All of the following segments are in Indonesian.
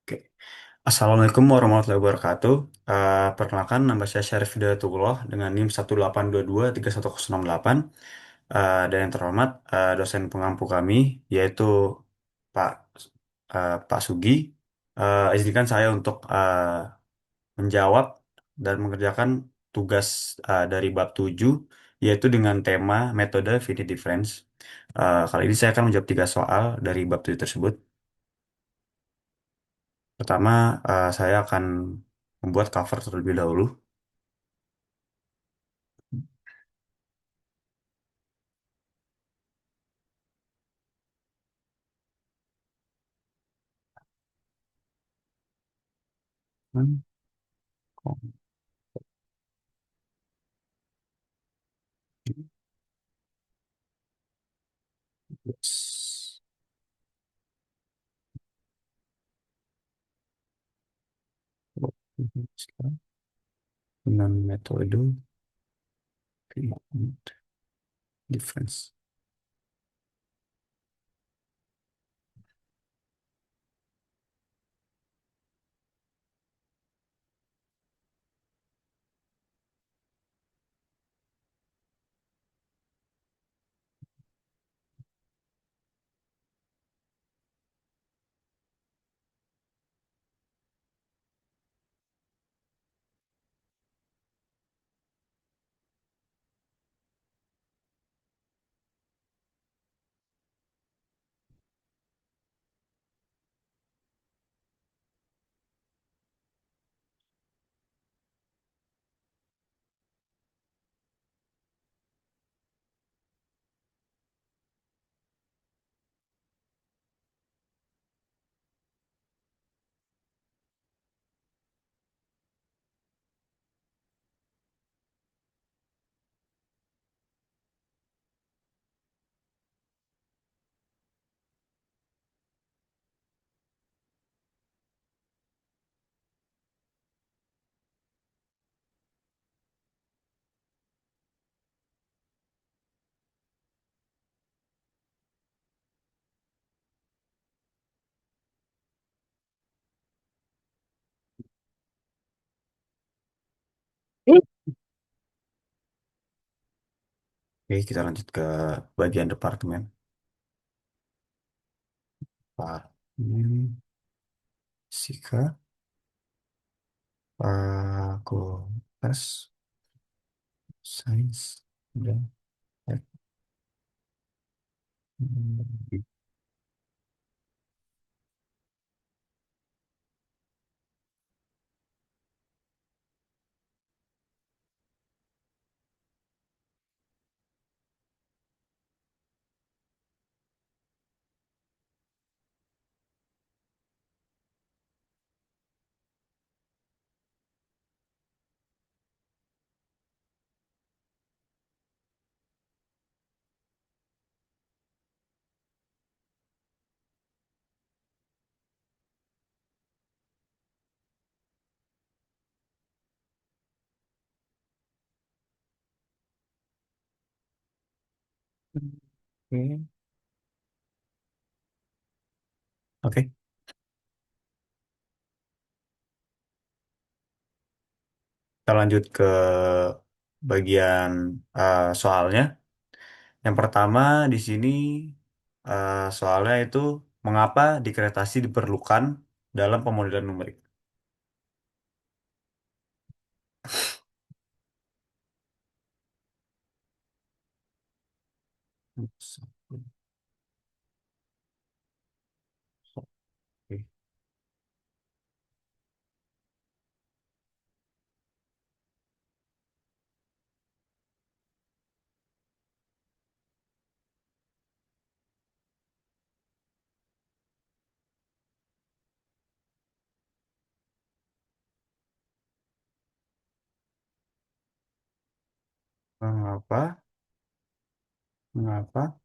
Oke. Assalamualaikum warahmatullahi wabarakatuh. Perkenalkan, nama saya Syarif Hidayatullah dengan NIM 182231068. Dan yang terhormat, dosen pengampu kami, yaitu Pak Pak Sugi. Izinkan saya untuk menjawab dan mengerjakan tugas dari bab 7, yaitu dengan tema metode finite difference. Kali ini saya akan menjawab 3 soal dari bab 7 tersebut. Pertama, saya akan membuat cover terlebih dahulu. Hmm, Yes. Dengan metode finite difference. Oke, kita lanjut ke bagian departemen. Departemen Fisika, Fakultas Sains dan Teknologi. Oke, oke. Kita lanjut ke bagian soalnya. Yang pertama di sini soalnya itu mengapa dikretasi diperlukan dalam pemodelan numerik. Oke. Mengapa? Mengapa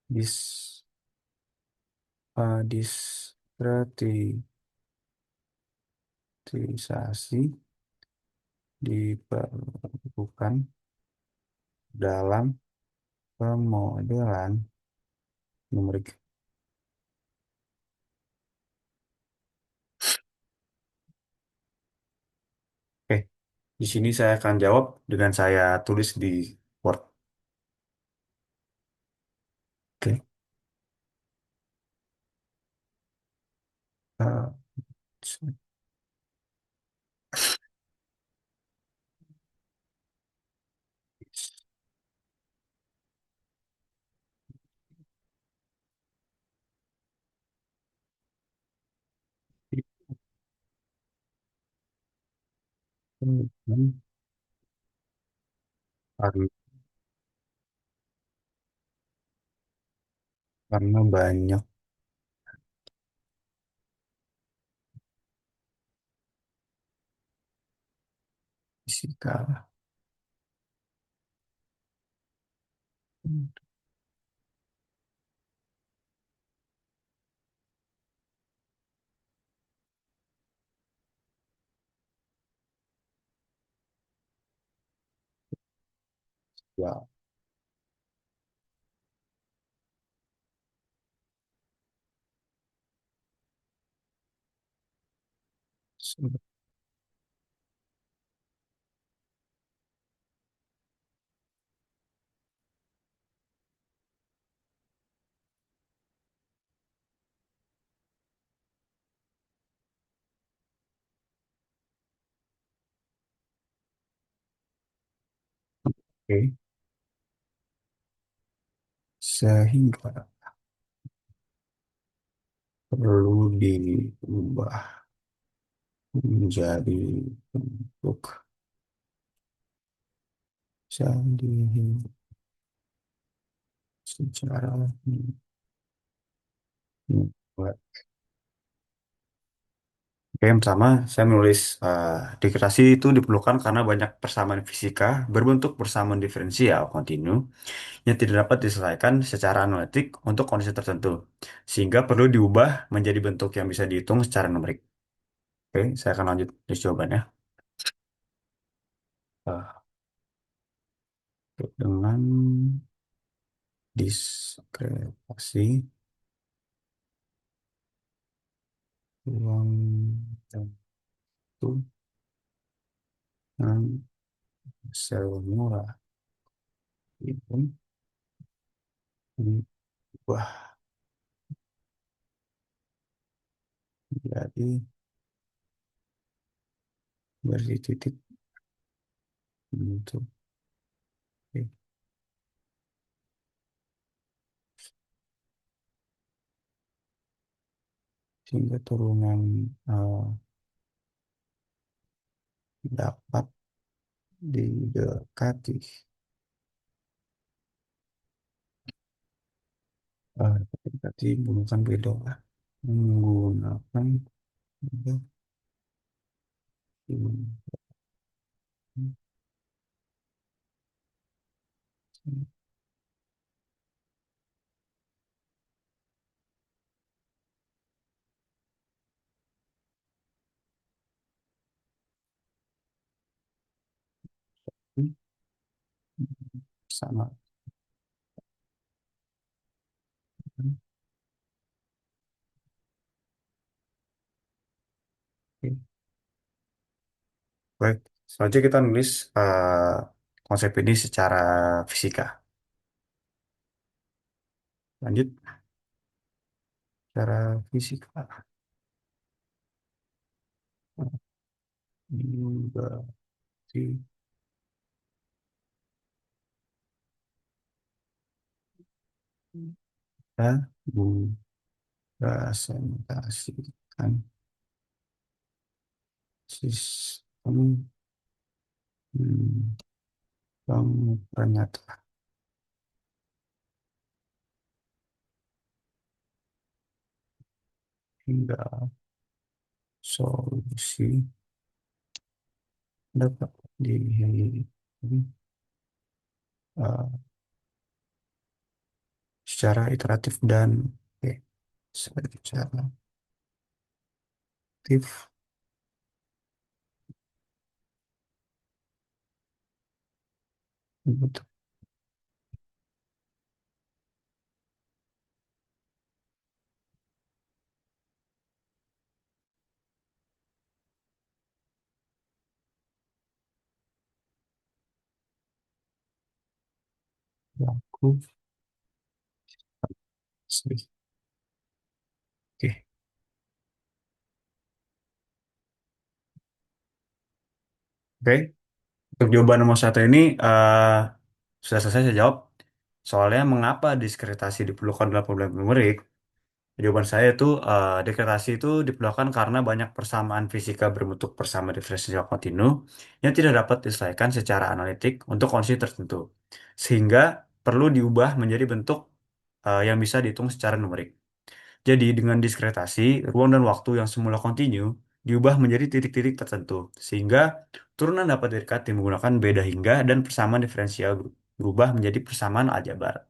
dis, diskretisasi diperlukan dalam pemodelan numerik? Di sini saya akan jawab dengan saya tulis di Word. Oke. Uh, karena, karena banyak fisika. Ya, oke. Sehingga perlu diubah menjadi bentuk jadi secara membuat. Oke, yang pertama, saya menulis dikreasi itu diperlukan karena banyak persamaan fisika berbentuk persamaan diferensial kontinu yang tidak dapat diselesaikan secara analitik untuk kondisi tertentu, sehingga perlu diubah menjadi bentuk yang bisa dihitung secara numerik. Oke, saya akan lanjut di jawabannya. Eh, dengan diskrepasi ruang tentu yang sel murah itu diubah menjadi versi titik bentuk. Oke. Sehingga turunan eh, dapat didekati didekati menggunakan beda menggunakan beda sama. Oke. Baik, selanjutnya kita nulis konsep ini secara fisika. Lanjut, secara fisika. Juga kita presentasikan sistem hmm, pernyataan hingga solusi dapat di uh, secara iteratif dan secara iteratif betul. Aku sedih. Oke. Oke. Untuk jawaban nomor satu ini sudah selesai saya jawab. Soalnya mengapa diskretasi diperlukan dalam pembelajaran numerik? Jawaban saya itu dekretasi itu diperlukan karena banyak persamaan fisika berbentuk persamaan diferensial kontinu yang tidak dapat diselesaikan secara analitik untuk kondisi tertentu, sehingga perlu diubah menjadi bentuk yang bisa dihitung secara numerik. Jadi dengan diskretasi, ruang dan waktu yang semula kontinu diubah menjadi titik-titik tertentu, sehingga turunan dapat didekati menggunakan beda hingga dan persamaan diferensial berubah menjadi persamaan aljabar.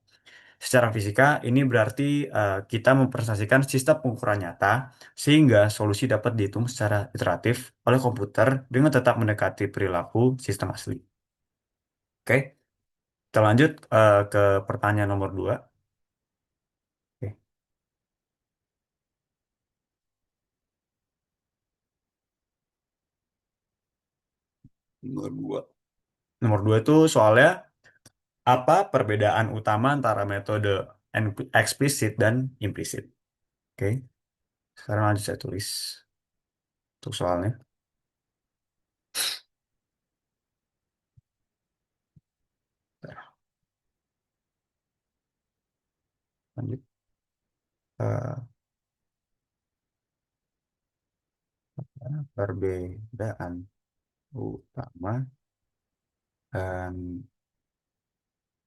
Secara fisika, ini berarti kita mempresentasikan sistem pengukuran nyata sehingga solusi dapat dihitung secara iteratif oleh komputer dengan tetap mendekati perilaku sistem asli. Oke, kita lanjut ke pertanyaan nomor 2. Oke, nomor 2. Nomor 2 itu soalnya apa perbedaan utama antara metode eksplisit dan implisit? Oke, sekarang lanjut saya tulis untuk soalnya. Lanjut. Eh, Perbedaan utama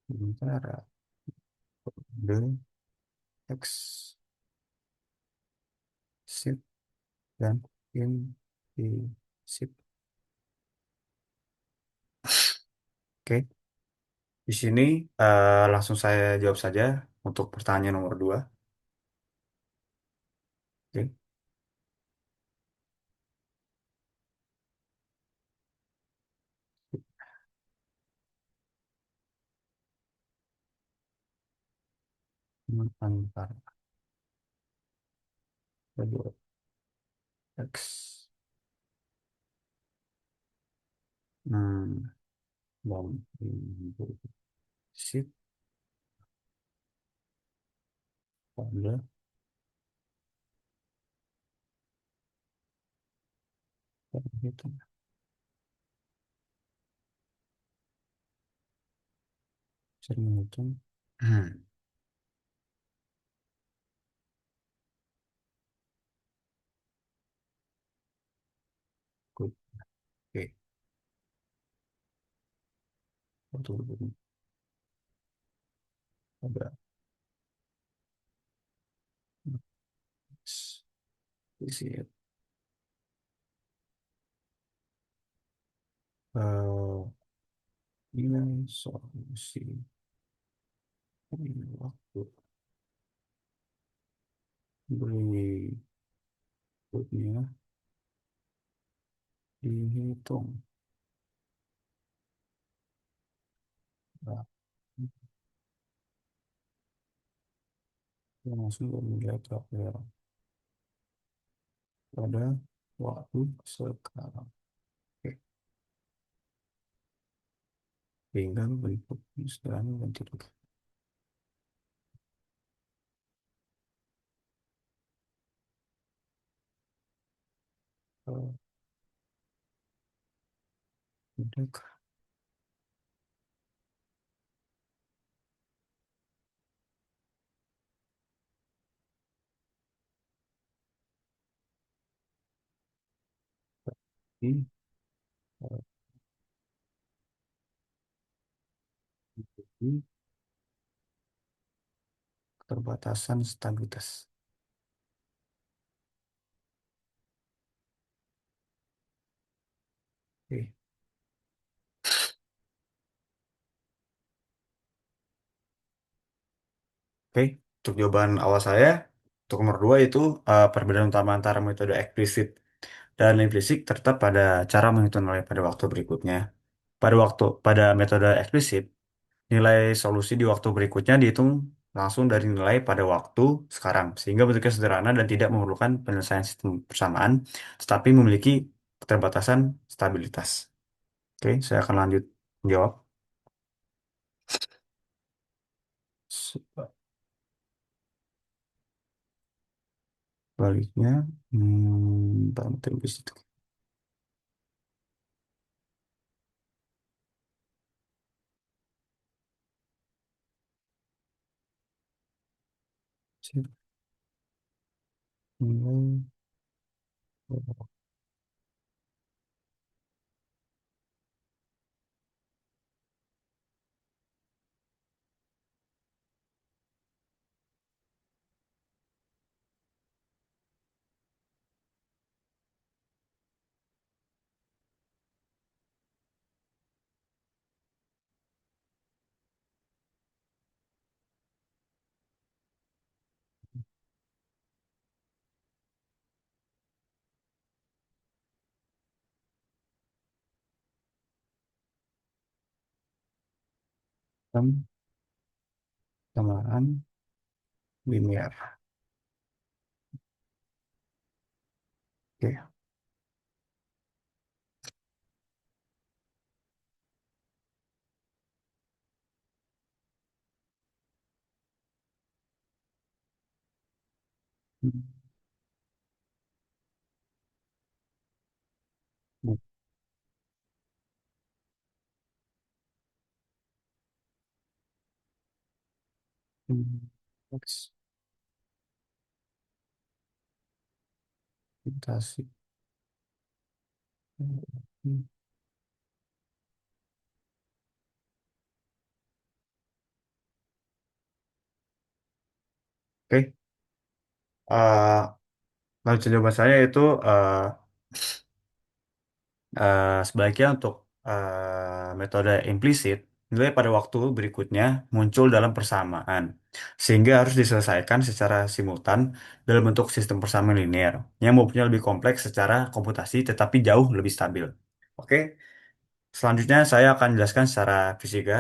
antara the exit dan implicit. Oke, di sini langsung saya jawab saja untuk pertanyaan nomor 2. Oke, antara kedua X hmm, dan implicit pada perhitungan. Saya menghitung. Good. Oke, betul betul. Ada X, implicit. Eh, Nilai solusi ini waktu berikutnya dihitung. Nah, langsung bermula terakhir pada waktu sekarang. Oke, hingga berikutnya sekarang dan tidak. Tidak di di keterbatasan stabilitas. Oke, oke. Untuk jawaban awal saya, untuk nomor 2 itu perbedaan utama antara metode eksplisit dan implisit terletak pada cara menghitung nilai pada waktu berikutnya. Pada metode eksplisit, nilai solusi di waktu berikutnya dihitung langsung dari nilai pada waktu sekarang, sehingga bentuknya sederhana dan tidak memerlukan penyelesaian sistem persamaan, tetapi memiliki keterbatasan stabilitas. Oke, saya akan lanjut menjawab. Baliknya, parameter implisit. Nilai sistem samaan linear. Oke. Ekspektasi. Oke. Eh, Lanjut jawaban saya itu sebaiknya untuk metode implisit, nilai pada waktu berikutnya muncul dalam persamaan, sehingga harus diselesaikan secara simultan dalam bentuk sistem persamaan linear yang mempunyai lebih kompleks secara komputasi tetapi jauh lebih stabil. Oke, selanjutnya saya akan jelaskan secara fisika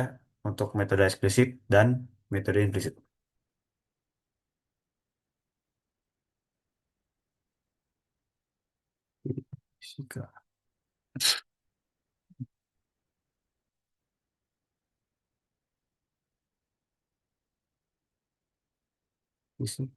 untuk metode eksplisit dan metode implisit. Fisika, fisika.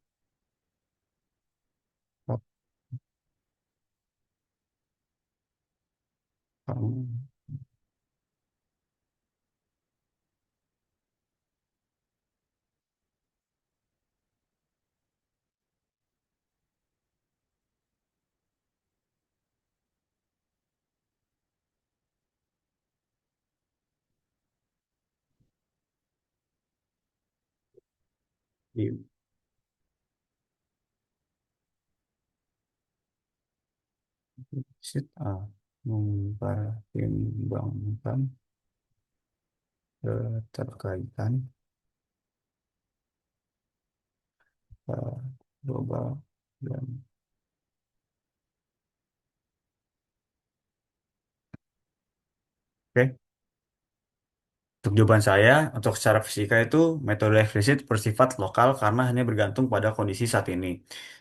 Implisit mempertimbangkan keterkaitan global dan oke. Untuk jawaban saya, untuk secara fisika itu metode eksplisit bersifat lokal karena hanya bergantung pada kondisi saat ini.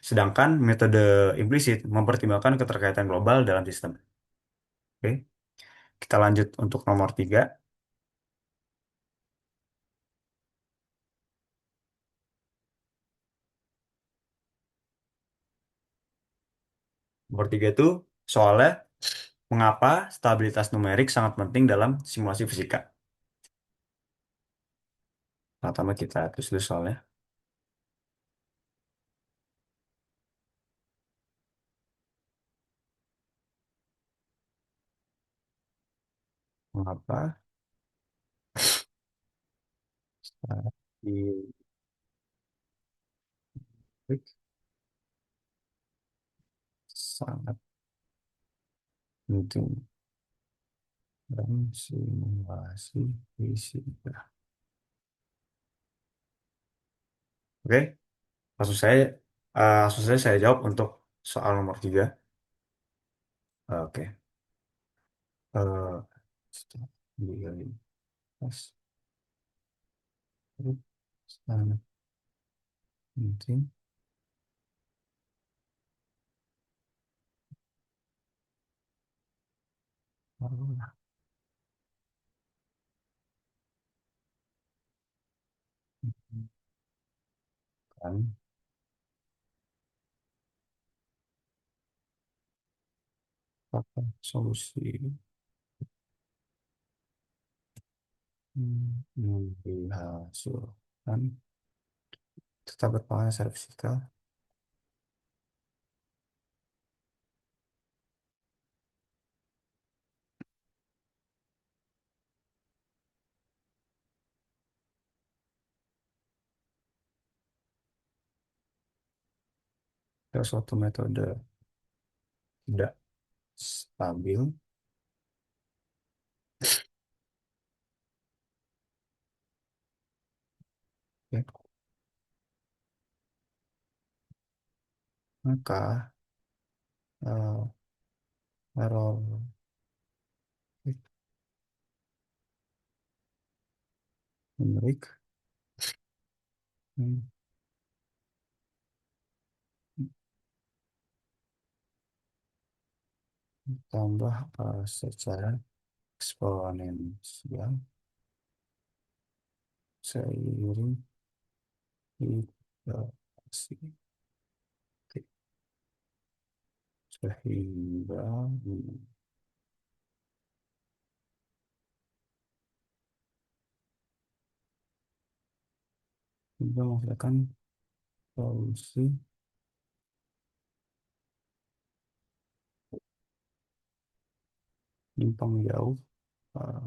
Sedangkan metode implisit mempertimbangkan keterkaitan global dalam sistem. Oke, kita lanjut untuk nomor tiga. Nomor tiga itu soalnya mengapa stabilitas numerik sangat penting dalam simulasi fisika. Pertama kita tulis dulu soalnya. Mengapa stabilitas sangat penting dalam simulasi fisika. Oke, langsung saja saya jawab untuk soal nomor tiga. Oke. Eh, Stabilitas sangat penting. Kan apa solusi dihasilkan tetap berpengaruh secara fisikal atau suatu metode tidak stabil, ya, maka eh, error numerik hmm, tambah secara eksponensial seiring iterasi sehingga hingga menghasilkan solusi nyimpang jauh eh,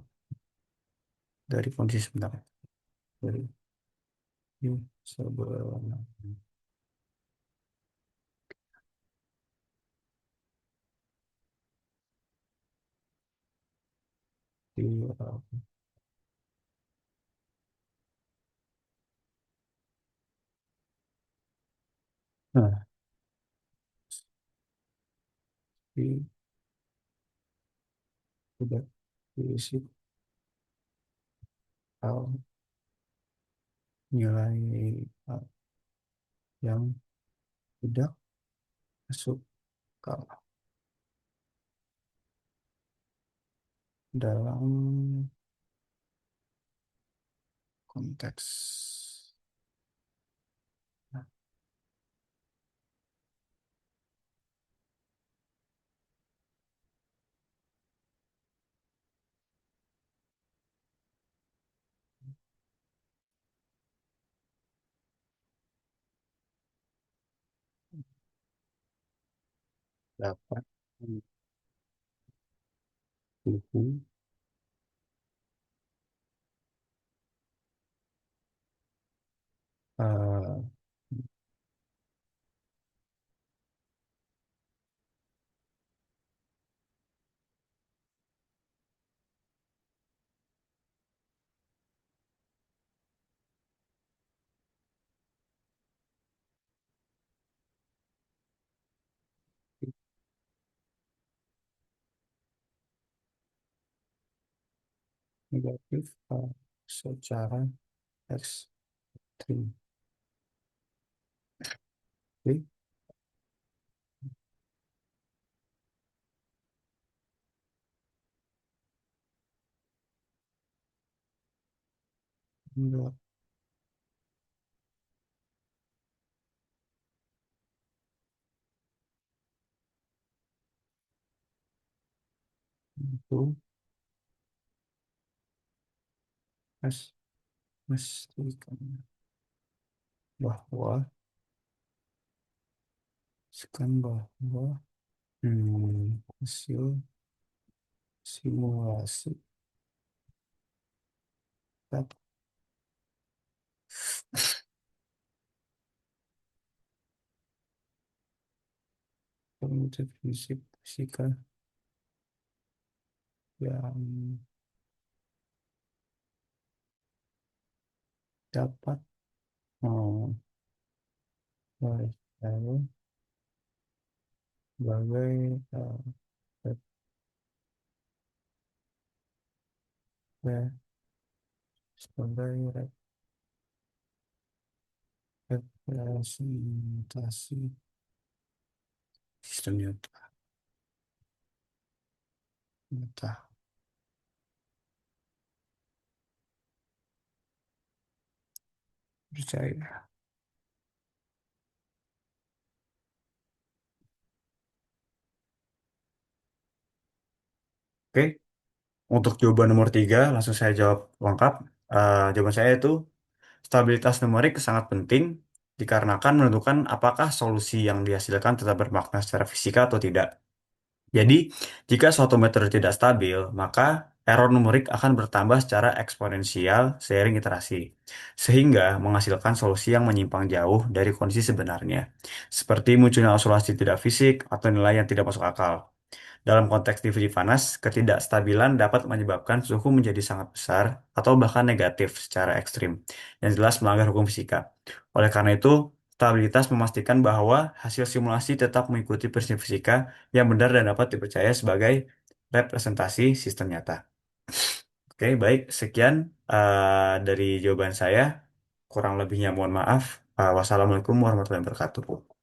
dari kondisi sebenarnya dari sebenarnya. Nah, di tidak diisi nilai uh, yang tidak masuk ke dalam konteks dapat mendukung uh, negatif secara ekstrim. Jadi, enggak itu mas memastikan bahwa bahwa hasil simulasi dapat definisi fisika yang dapat baik lalu sebagai re- sebagai representasi sistem nyata nyata percaya Oke, untuk jawaban nomor tiga, langsung saya jawab lengkap. Jawaban saya itu stabilitas numerik sangat penting dikarenakan menentukan apakah solusi yang dihasilkan tetap bermakna secara fisika atau tidak. Jadi, jika suatu metode tidak stabil, maka error numerik akan bertambah secara eksponensial seiring iterasi, sehingga menghasilkan solusi yang menyimpang jauh dari kondisi sebenarnya, seperti munculnya oscillasi tidak fisik atau nilai yang tidak masuk akal. Dalam konteks diffusi panas, ketidakstabilan dapat menyebabkan suhu menjadi sangat besar atau bahkan negatif secara ekstrim, yang jelas melanggar hukum fisika. Oleh karena itu, stabilitas memastikan bahwa hasil simulasi tetap mengikuti prinsip fisika yang benar dan dapat dipercaya sebagai representasi sistem nyata. Oke, baik. Sekian dari jawaban saya. Kurang lebihnya mohon maaf. Wassalamualaikum warahmatullahi wabarakatuh.